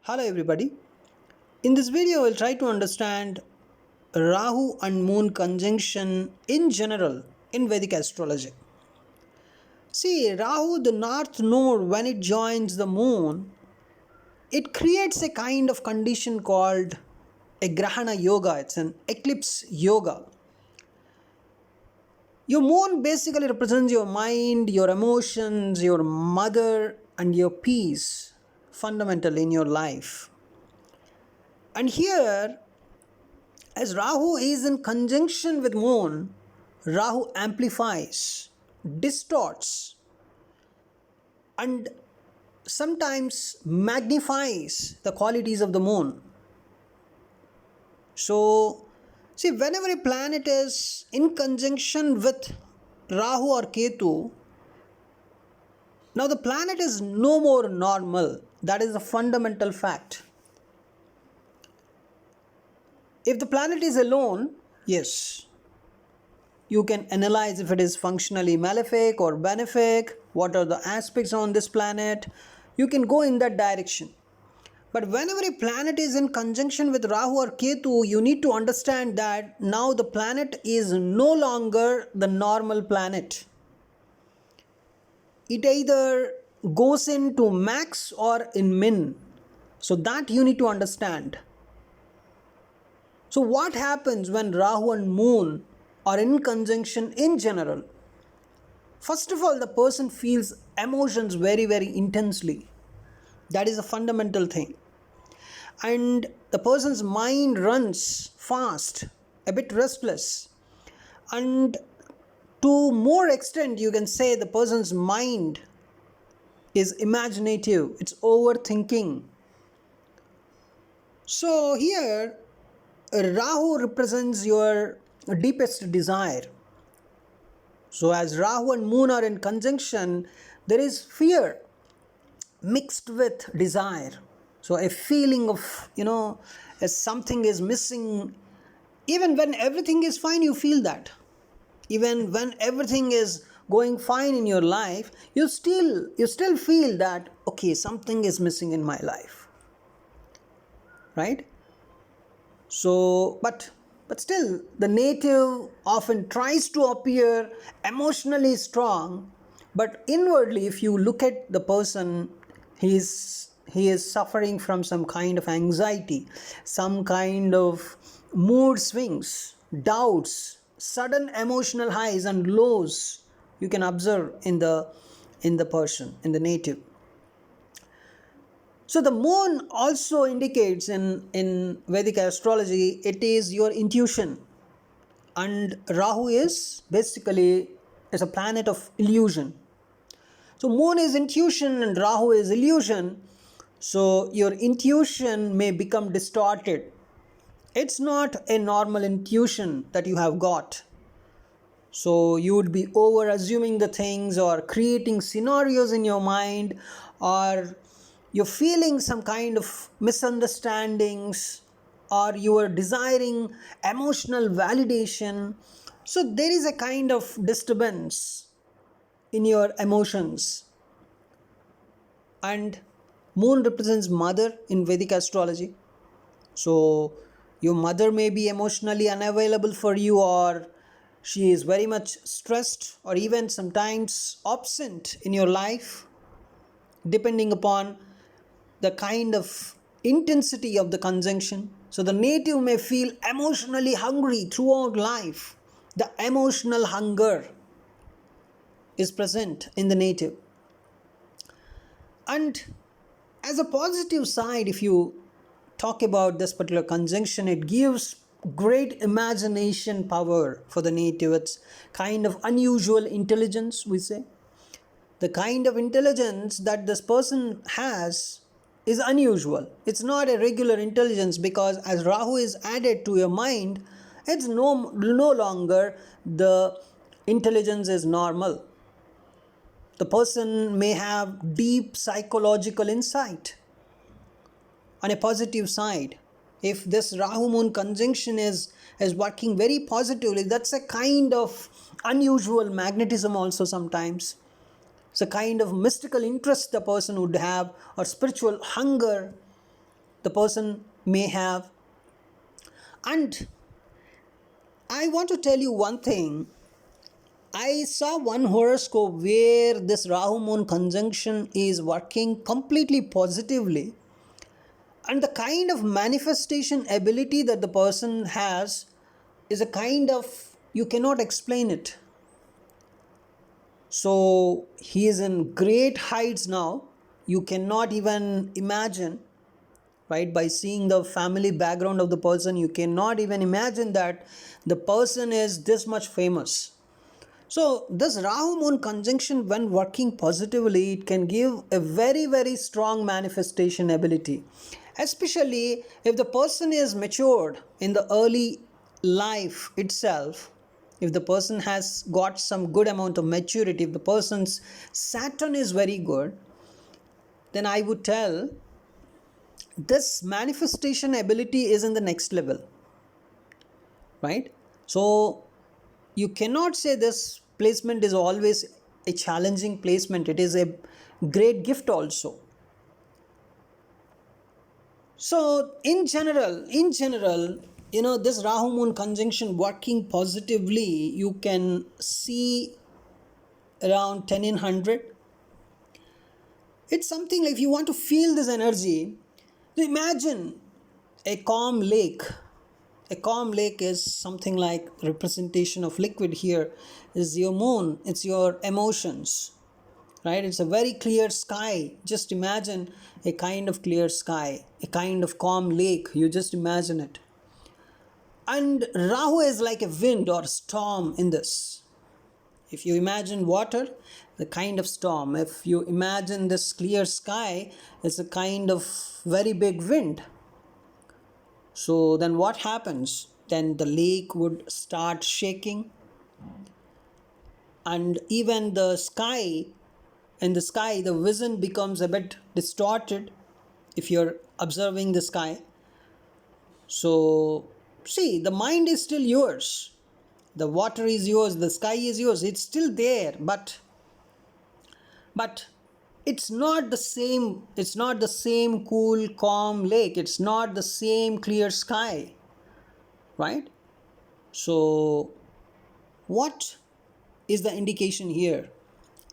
Hello everybody. In this video, we'll try to understand Rahu and Moon conjunction in general in Vedic astrology. See, Rahu, the north node, when it joins the Moon, it creates a kind of condition called a Grahana Yoga. It's an eclipse yoga. Your Moon basically represents your mind, your emotions, your mother, and your peace fundamentally in your life. And here, as Rahu is in conjunction with Moon, Rahu amplifies, distorts, and sometimes magnifies the qualities of the Moon. So, see, whenever a planet is in conjunction with Rahu or Ketu, now the planet is no more normal. That is a fundamental fact. If the planet is alone, yes, you can analyze if it is functionally malefic or benefic, what are the aspects on this planet. You can go in that direction. But whenever a planet is in conjunction with Rahu or Ketu, you need to understand that now the planet is no longer the normal planet. It either goes into max or in min. So that you need to understand. So what happens when Rahu and Moon are in conjunction in general? First of all, the person feels emotions very, very intensely. That is a fundamental thing. And the person's mind runs fast, a bit restless. And to more extent, you can say the person's mind is imaginative, it's overthinking. So here, Rahu represents your deepest desire. So as Rahu and Moon are in conjunction, there is fear mixed with desire. So a feeling of, as something is missing. Even when everything is fine, you feel that. Even when everything is going fine in your life, you still feel that, okay, something is missing in my life. Right? So, but still, the native often tries to appear emotionally strong, but inwardly, if you look at the person, he is suffering from some kind of anxiety, some kind of mood swings, doubts, sudden emotional highs and lows. You can observe in the person, in the native. So the moon also indicates in Vedic astrology, it is your intuition. And Rahu is basically is a planet of illusion. So moon is intuition and Rahu is illusion. So your intuition may become distorted. It's not a normal intuition that you have got. So you would be over assuming the things or creating scenarios in your mind, or you're feeling some kind of misunderstandings, or you are desiring emotional validation. So there is a kind of disturbance in your emotions. And moon represents mother in Vedic astrology. So your mother may be emotionally unavailable for you, or she is very much stressed or even sometimes absent in your life, depending upon the kind of intensity of the conjunction. So the native may feel emotionally hungry throughout life. The emotional hunger is present in the native. And as a positive side, if you talk about this particular conjunction, it gives great imagination power for the native. It's kind of unusual intelligence, we say. The kind of intelligence that this person has is unusual. It's not a regular intelligence, because as Rahu is added to your mind, it's no longer the intelligence is normal. The person may have deep psychological insight. On a positive side, if this Rahu Moon conjunction is working very positively, that's a kind of unusual magnetism also sometimes. It's a kind of mystical interest the person would have, or spiritual hunger, the person may have. And I want to tell you one thing. I saw one horoscope where this Rahu Moon conjunction is working completely positively, and the kind of manifestation ability that the person has is a kind of, you cannot explain it. So he is in great heights now. You cannot even imagine, right? By seeing the family background of the person, you cannot even imagine that the person is this much famous. So this Rahu Moon conjunction, when working positively, it can give a very, very strong manifestation ability. Especially if the person is matured in the early life itself, if the person has got some good amount of maturity, if the person's Saturn is very good, then I would tell this manifestation ability is in the next level, right? So you cannot say this placement is always a challenging placement. It is a great gift also. So in general, this Rahu Moon conjunction working positively, you can see around 10 in 100. It's something like, if you want to feel this energy, imagine a calm lake. A calm lake is something like representation of liquid. Here is your moon, it's your emotions, right? It's a very clear sky. Just imagine a kind of clear sky, a kind of calm lake. You just imagine it. And Rahu is like a wind or storm in this. If you imagine water, the kind of storm. If you imagine this clear sky, it's a kind of very big wind. So then what happens? Then the lake would start shaking, and even the sky, in the sky, the vision becomes a bit distorted if you're observing the sky. So see, the mind is still yours. The water is yours, the sky is yours. It's still there, but it's not the same. It's not the same cool, calm lake. It's not the same clear sky, right? So what is the indication here?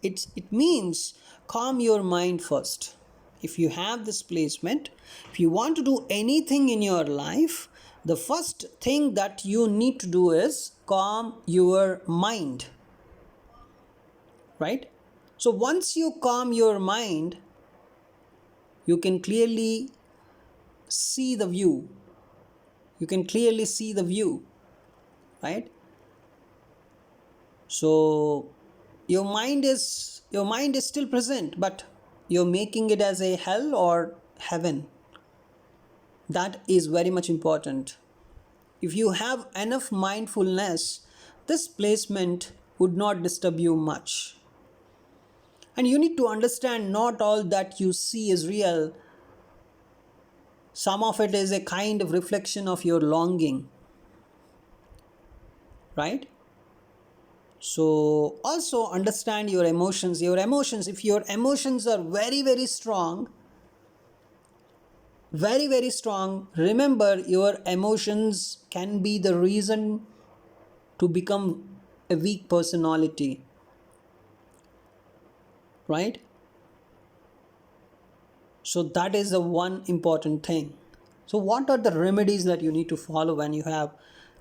It means calm your mind first. If you have this placement, if you want to do anything in your life, the first thing that you need to do is calm your mind, right? So once you calm your mind, you can clearly see the view. You can clearly see the view, right? So your mind is still present, but you're making it as a hell or heaven. That is very much important. If you have enough mindfulness, this placement would not disturb you much. And you need to understand, not all that you see is real. Some of it is a kind of reflection of your longing, right? So also understand your emotions. If your emotions are very, very strong, very, very strong, remember, your emotions can be the reason to become a weak personality, right? So that is the one important thing. So what are the remedies that you need to follow when you have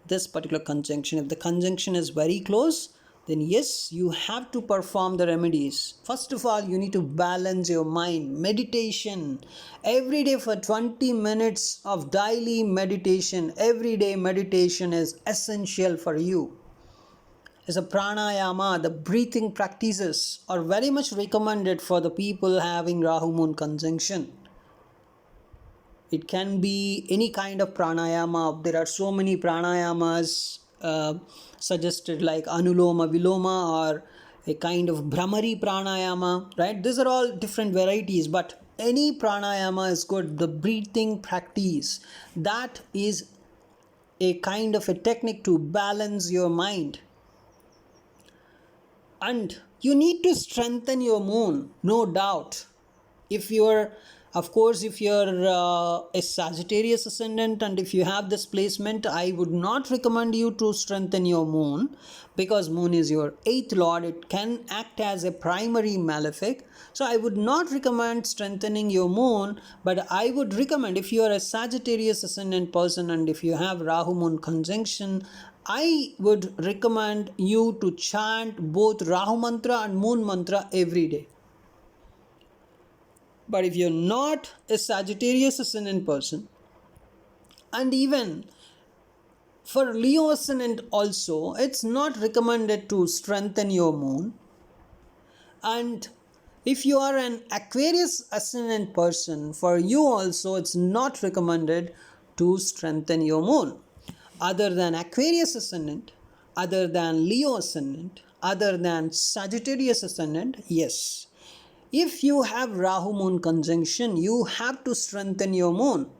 this particular conjunction? If the conjunction is very close, then yes, you have to perform the remedies. First of all, you need to balance your mind. Meditation. Every day for 20 minutes of daily meditation. Every day meditation is essential for you. As a pranayama, the breathing practices are very much recommended for the people having Rahu Moon conjunction. It can be any kind of pranayama. There are so many pranayamas suggested, like Anuloma Viloma or a kind of Brahmari pranayama, right? These are all different varieties, but any pranayama is good. The breathing practice, that is a kind of a technique to balance your mind. And you need to strengthen your moon, no doubt. If your Of course, if you're a Sagittarius ascendant and if you have this placement, I would not recommend you to strengthen your moon, because moon is your 8th lord. It can act as a primary malefic. So I would not recommend strengthening your moon, but I would recommend, if you are a Sagittarius ascendant person and if you have Rahu moon conjunction, I would recommend you to chant both Rahu mantra and moon mantra every day. But if you're not a Sagittarius ascendant person, and even for Leo ascendant also, it's not recommended to strengthen your moon. And if you are an Aquarius ascendant person, for you also it's not recommended to strengthen your moon. Other than Aquarius ascendant, other than Leo ascendant, other than Sagittarius ascendant, yes. If you have Rahu moon conjunction, you have to strengthen your moon.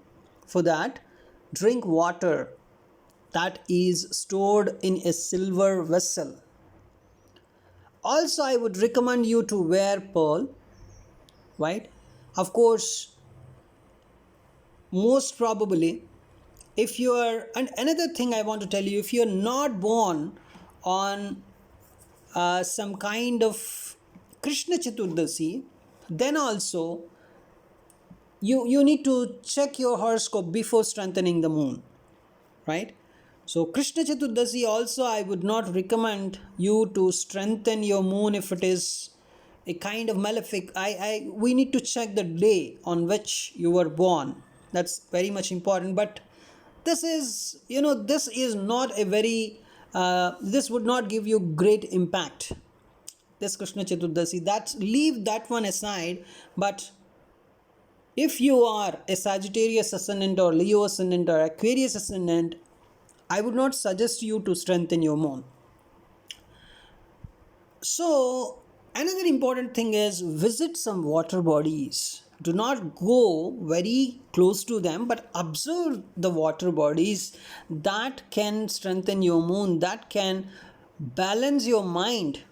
For that, drink water that is stored in a silver vessel. Also, I would recommend you to wear pearl, right? Of course, most probably, if you are, and another thing I want to tell you, if you're not born on some kind of Krishna Chaturdasi, then also you need to check your horoscope before strengthening the moon, right? So Krishna Chaturdasi also, I would not recommend you to strengthen your moon if it is a kind of malefic. We need to check the day on which you were born. That's very much important. But this is, this is not a very this would not give you great impact, this Krishna Chaturdasi. That's, leave that one aside. But if you are a Sagittarius ascendant or Leo ascendant or Aquarius ascendant, I would not suggest you to strengthen your moon. So another important thing is, visit some water bodies. Do not go very close to them, but observe the water bodies that can strengthen your moon, that can balance your mind.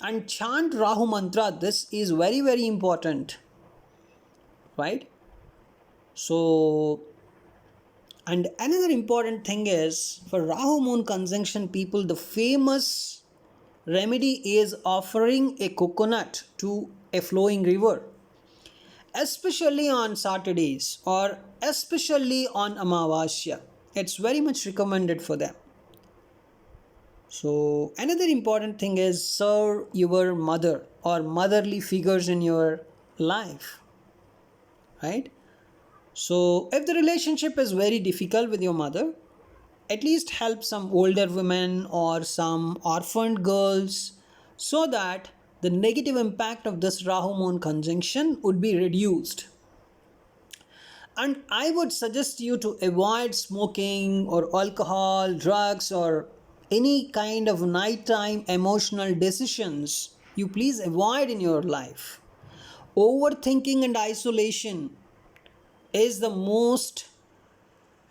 And chant Rahu mantra. This is very, very important, right? So, and another important thing is, for Rahu moon conjunction people, the famous remedy is offering a coconut to a flowing river, especially on Saturdays or especially on Amavasya. It's very much recommended for them. So another important thing is, serve your mother or motherly figures in your life, right? So if the relationship is very difficult with your mother, at least help some older women or some orphaned girls, so that the negative impact of this Rahu moon conjunction would be reduced. And I would suggest you to avoid smoking or alcohol, drugs, or any kind of nighttime emotional decisions. You please avoid in your life. Overthinking and isolation is the most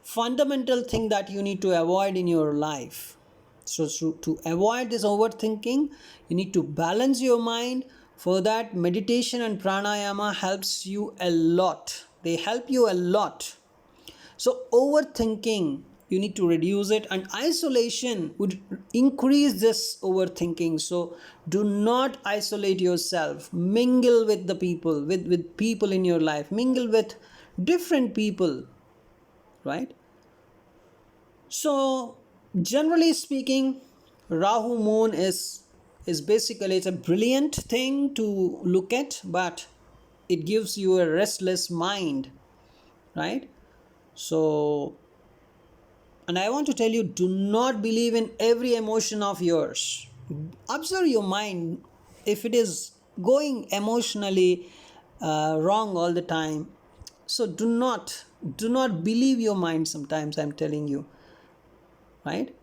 fundamental thing that you need to avoid in your life. So to avoid this overthinking, you need to balance your mind. For that, meditation and pranayama helps you a lot. They help you a lot. So overthinking, you need to reduce it, and isolation would increase this overthinking. So do not isolate yourself. Mingle with the people, with people in your life. Mingle with different people, right? So generally speaking, Rahu moon is basically, it's a brilliant thing to look at, but it gives you a restless mind, right? So, and I want to tell you, do not believe in every emotion of yours. Observe your mind. If it is going emotionally wrong all the time, so do not believe your mind. Sometimes I'm telling you, right?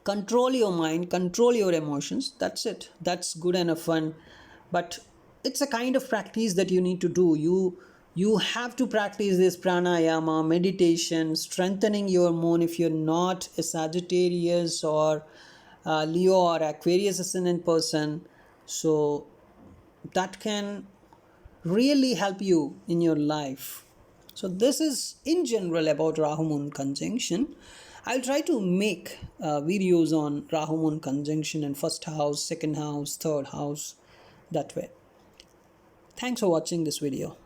Control your mind, control your emotions. That's it. That's good enough fun. But it's a kind of practice that you need to do. You have to practice this pranayama, meditation, strengthening your moon. If you're not a Sagittarius or Leo or Aquarius ascendant person, so that can really help you in your life. So this is in general about Rahu Moon conjunction. I'll try to make videos on Rahu Moon conjunction in first house, second house, third house, that way. Thanks for watching this video.